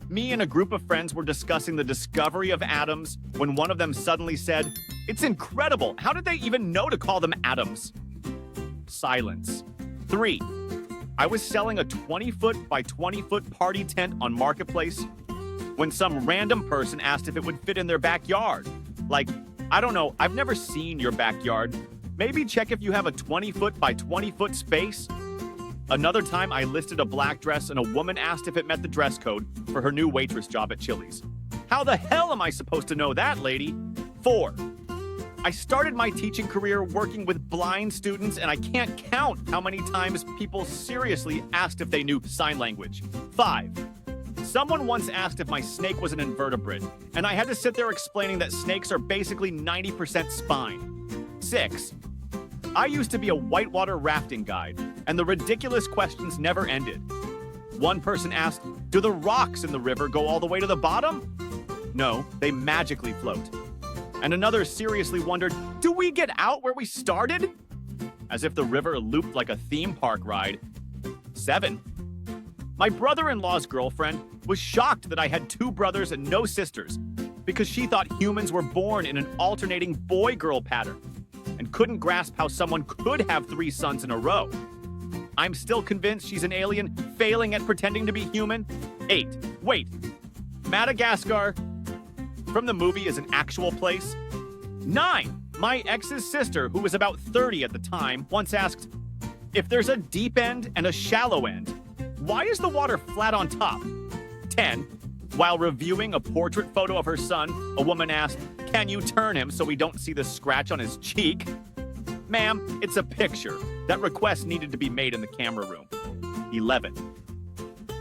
Me and a group of friends were discussing the discovery of atoms when one of them suddenly said, "It's incredible. How did they even know to call them atoms?" Silence. 3. I was selling a 20-foot by 20-foot party tent on Marketplace when some random person asked if it would fit in their backyard. Like, I don't know, I've never seen your backyard. Maybe check if you have a 20-foot by 20-foot space. Another time, I listed a black dress and a woman asked if it met the dress code for her new waitress job at Chili's. How the hell am I supposed to know that, lady? 4. I started my teaching career working with blind students, and I can't count how many times people seriously asked if they knew sign language. 5. Someone once asked if my snake was an invertebrate, and I had to sit there explaining that snakes are basically 90% spine. 6. I used to be a whitewater rafting guide, and the ridiculous questions never ended. One person asked, "Do the rocks in the river go all the way to the bottom?" No, they magically float. And another seriously wondered, "Do we get out where we started?" As if the river looped like a theme park ride. 7. My brother-in-law's girlfriend was shocked that I had 2 brothers and no sisters because she thought humans were born in an alternating boy-girl pattern and couldn't grasp how someone could have 3 sons in a row. I'm still convinced she's an alien failing at pretending to be human. 8. Wait. Madagascar from the movie is an actual place. 9. My ex's sister, who was about 30 at the time, once asked, "If there's a deep end and a shallow end, why is the water flat on top?" 10. While reviewing a portrait photo of her son, a woman asked, "Can you turn him so we don't see the scratch on his cheek?" Ma'am, it's a picture. That request needed to be made in the camera room. 11.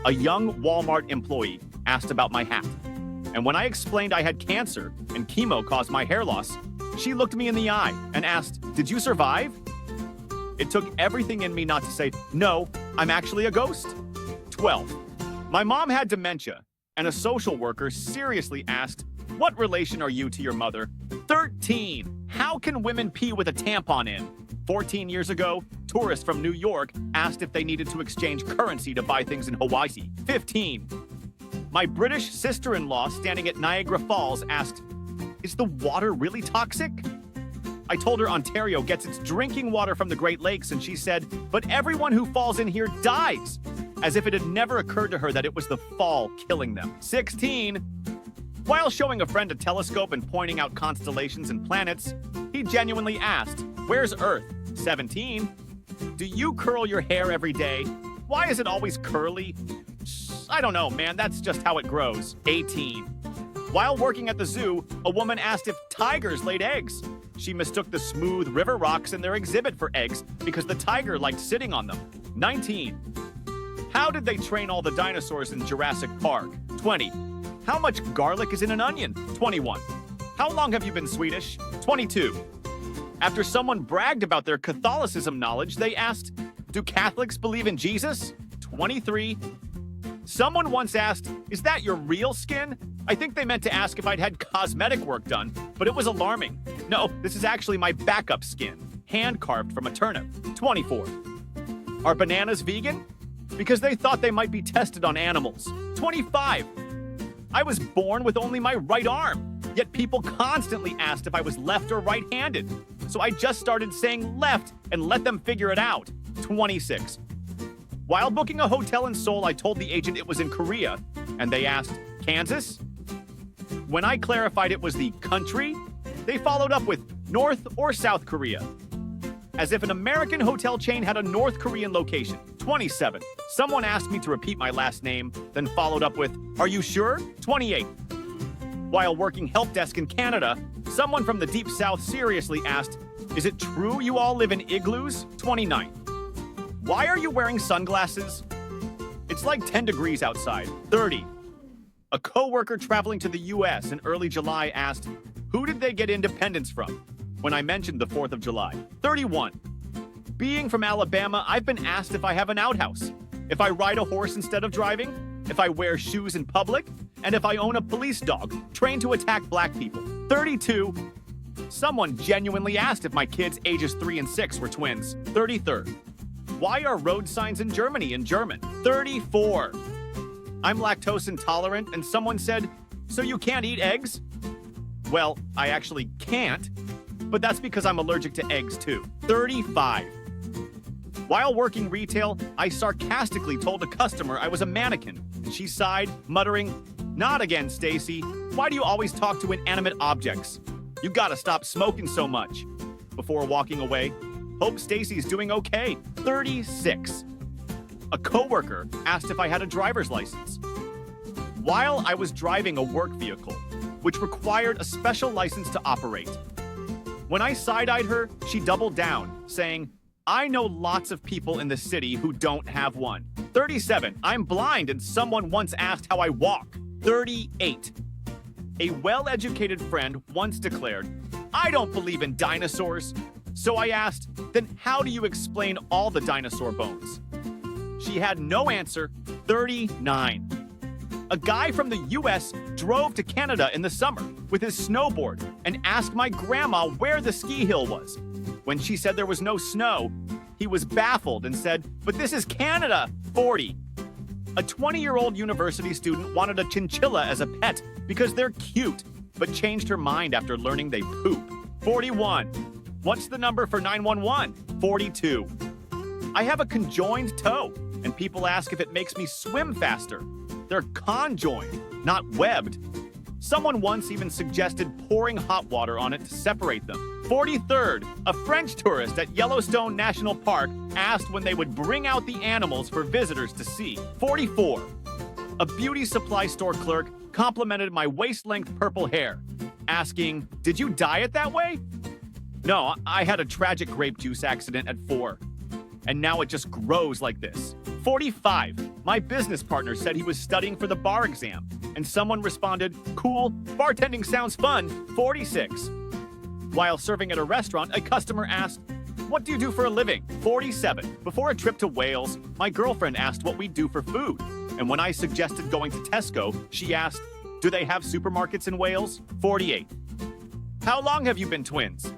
A young Walmart employee asked about my hat. And when I explained I had cancer and chemo caused my hair loss, she looked me in the eye and asked, "Did you survive?" It took everything in me not to say, "No, I'm actually a ghost." 12. My mom had dementia, and a social worker seriously asked, "What relation are you to your mother?" 13. How can women pee with a tampon in? 14 years ago, tourists from New York asked if they needed to exchange currency to buy things in Hawaii. 15. My British sister-in-law standing at Niagara Falls asked, "Is the water really toxic?" I told her Ontario gets its drinking water from the Great Lakes, and she said, "But everyone who falls in here dies," as if it had never occurred to her that it was the fall killing them. 16. While showing a friend a telescope and pointing out constellations and planets, he genuinely asked, "Where's Earth?" 17. Do you curl your hair every day? Why is it always curly? I don't know, man. That's just how it grows. 18. While working at the zoo, a woman asked if tigers laid eggs. She mistook the smooth river rocks in their exhibit for eggs because the tiger liked sitting on them. 19. How did they train all the dinosaurs in Jurassic Park? 20. How much garlic is in an onion? 21. How long have you been Swedish? 22. After someone bragged about their Catholicism knowledge, they asked, "Do Catholics believe in Jesus?" 23. Someone once asked, "Is that your real skin?" I think they meant to ask if I'd had cosmetic work done, but it was alarming. No, this is actually my backup skin, hand-carved from a turnip. 24. Are bananas vegan? Because they thought they might be tested on animals. 25. I was born with only my right arm, yet people constantly asked if I was left or right-handed. So I just started saying left and let them figure it out. 26. While booking a hotel in Seoul, I told the agent it was in Korea, and they asked, "Kansas?" When I clarified it was the country, they followed up with North or South Korea, as if an American hotel chain had a North Korean location. 27. Someone asked me to repeat my last name, then followed up with, "Are you sure?" 28. While working help desk in Canada, someone from the Deep South seriously asked, "Is it true you all live in igloos?" 29. Why are you wearing sunglasses? It's like 10 degrees outside. 30. A coworker traveling to the U.S. in early July asked, "Who did they get independence from?" when I mentioned the 4th of July. 31. Being from Alabama, I've been asked if I have an outhouse, if I ride a horse instead of driving, if I wear shoes in public, and if I own a police dog trained to attack black people. 32. Someone genuinely asked if my kids ages 3 and 6 were twins. 33rd. Why are road signs in Germany in German? 34. I'm lactose intolerant, and someone said, so you can't eat eggs? Well, I actually can't, but that's because I'm allergic to eggs too. 35. While working retail, I sarcastically told a customer I was a mannequin, and she sighed, muttering, not again, Stacy. Why do you always talk to inanimate objects? You gotta stop smoking so much. Before walking away, hope Stacy's doing okay. 36. A coworker asked if I had a driver's license. While I was driving a work vehicle, which required a special license to operate. When I side-eyed her, she doubled down, saying, I know lots of people in the city who don't have one. 37. I'm blind and someone once asked how I walk. 38. A well-educated friend once declared, I don't believe in dinosaurs. So I asked, then how do you explain all the dinosaur bones? She had no answer. 39. A guy from the US drove to Canada in the summer with his snowboard and asked my grandma where the ski hill was. When she said there was no snow, he was baffled and said, but this is Canada. 40. A 20-year-old university student wanted a chinchilla as a pet because they're cute, but changed her mind after learning they poop. 41. What's the number for 911? 42. I have a conjoined toe, and people ask if it makes me swim faster. They're conjoined, not webbed. Someone once even suggested pouring hot water on it to separate them. 43rd, a French tourist at Yellowstone National Park asked when they would bring out the animals for visitors to see. 44, a beauty supply store clerk complimented my waist-length purple hair, asking, did you dye it that way? No, I had a tragic grape juice accident at 4, and now it just grows like this. 45, my business partner said he was studying for the bar exam, and someone responded, cool, bartending sounds fun. 46, while serving at a restaurant, a customer asked, what do you do for a living? 47, before a trip to Wales, my girlfriend asked what we do for food, and when I suggested going to Tesco, she asked, do they have supermarkets in Wales? 48, how long have you been twins?